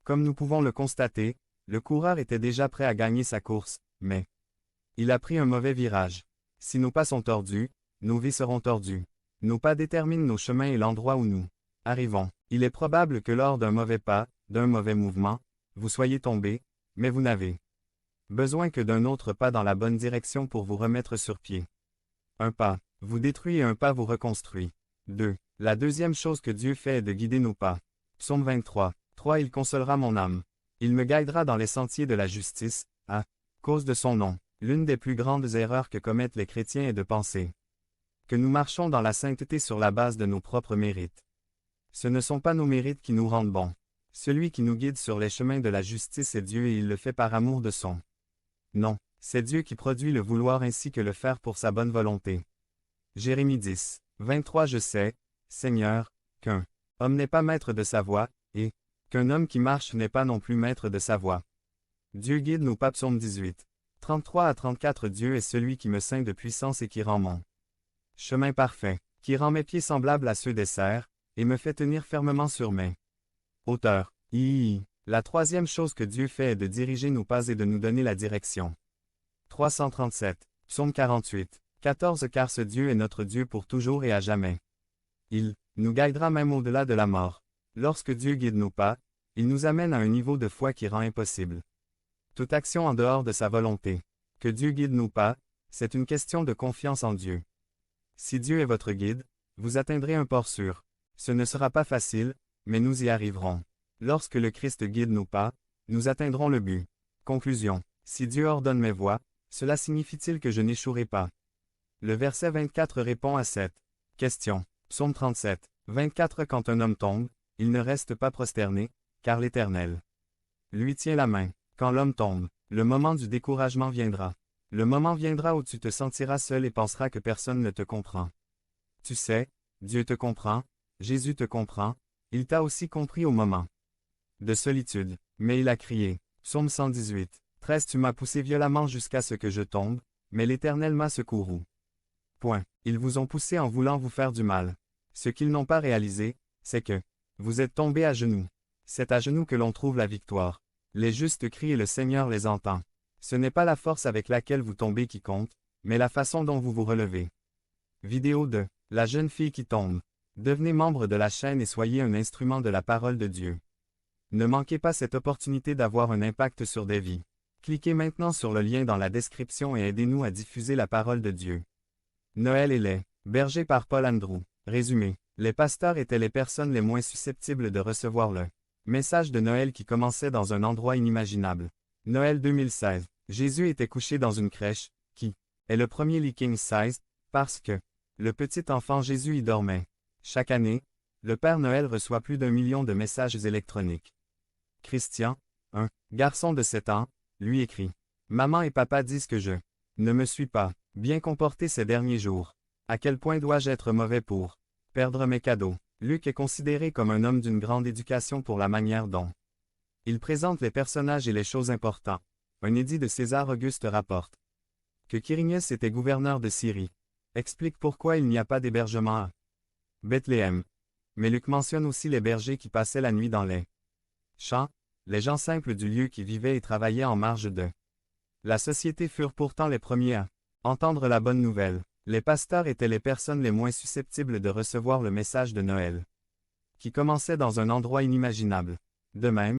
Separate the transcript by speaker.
Speaker 1: Comme nous pouvons le constater, le coureur était déjà prêt à gagner sa course, mais il a pris un mauvais virage. Si nos pas sont tordus, nos vies seront tordues. Nos pas déterminent nos chemins et l'endroit où nous arrivons. Il est probable que lors d'un mauvais pas, d'un mauvais mouvement, vous soyez tombé, mais vous n'avez besoin que d'un autre pas dans la bonne direction pour vous remettre sur pied. Un pas vous détruit et un pas vous reconstruit. 2. La deuxième chose que Dieu fait est de guider nos pas. Psaume 23. 3. Il consolera mon âme. Il me guidera dans les sentiers de la justice, à cause de son nom. L'une des plus grandes erreurs que commettent les chrétiens est de penser que nous marchons dans la sainteté sur la base de nos propres mérites. Ce ne sont pas nos mérites qui nous rendent bons. Celui qui nous guide sur les chemins de la justice est Dieu et il le fait par amour de son nom. C'est Dieu qui produit le vouloir ainsi que le faire pour sa bonne volonté. Jérémie 10. 23. Je sais, Seigneur, qu'un homme n'est pas maître de sa voie, et qu'un homme qui marche n'est pas non plus maître de sa voie. Dieu guide nos pas. Psaume 18. 33 à 34. Dieu est celui qui me ceint de puissance et qui rend mon chemin parfait, qui rend mes pieds semblables à ceux des cerfs, et me fait tenir fermement sur mes hauteurs. La troisième chose que Dieu fait est de diriger nos pas et de nous donner la direction. 337. Psaume 48. 14. Car ce Dieu est notre Dieu pour toujours et à jamais. Il nous guidera même au-delà de la mort. Lorsque Dieu guide nos pas, il nous amène à un niveau de foi qui rend impossible toute action en dehors de sa volonté. Que Dieu guide nos pas, c'est une question de confiance en Dieu. Si Dieu est votre guide, vous atteindrez un port sûr. Ce ne sera pas facile, mais nous y arriverons. Lorsque le Christ guide nos pas, nous atteindrons le but. Conclusion. Si Dieu ordonne mes voies, cela signifie-t-il que je n'échouerai pas? Le verset 24 répond à cette question. Psaume 37. 24. Quand un homme tombe, il ne reste pas prosterné, car l'Éternel lui tient la main. Quand l'homme tombe, le moment du découragement viendra. Le moment viendra où tu te sentiras seul et penseras que personne ne te comprend. Tu sais, Dieu te comprend, Jésus te comprend, il t'a aussi compris au moment de solitude. Mais il a crié. Psaume 118. 13. Tu m'as poussé violemment jusqu'à ce que je tombe, mais l'Éternel m'a secouru. Point. Ils vous ont poussé en voulant vous faire du mal. Ce qu'ils n'ont pas réalisé, c'est que vous êtes tombés à genoux. C'est à genoux que l'on trouve la victoire. Les justes crient et le Seigneur les entend. Ce n'est pas la force avec laquelle vous tombez qui compte, mais la façon dont vous vous relevez. Vidéo 2. La jeune fille qui tombe. Devenez membre de la chaîne et soyez un instrument de la parole de Dieu. Ne manquez pas cette opportunité d'avoir un impact sur des vies. Cliquez maintenant sur le lien dans la description et aidez-nous à diffuser la parole de Dieu. Noël et les bergers par Paul Andrew. Résumé. Les pasteurs étaient les personnes les moins susceptibles de recevoir le message de Noël qui commençait dans un endroit inimaginable. Noël 2016. Jésus était couché dans une crèche, qui est le premier lit king size, parce que le petit enfant Jésus y dormait. Chaque année, le Père Noël reçoit plus d'1 million de messages électroniques. Christian, un garçon de 7 ans, lui écrit. Maman et papa disent que je ne me suis pas bien comporté ces derniers jours. À quel point dois-je être mauvais pour perdre mes cadeaux? Luc est considéré comme un homme d'une grande éducation pour la manière dont il présente les personnages et les choses importantes. Un édit de César Auguste rapporte que Quirinius était gouverneur de Syrie. Explique pourquoi il n'y a pas d'hébergement à Bethléem. Mais Luc mentionne aussi les bergers qui passaient la nuit dans les champs, les gens simples du lieu qui vivaient et travaillaient en marge de la société furent pourtant les premiers à entendre la bonne nouvelle. Les pasteurs étaient les personnes les moins susceptibles de recevoir le message de Noël, qui commençait dans un endroit inimaginable. De même,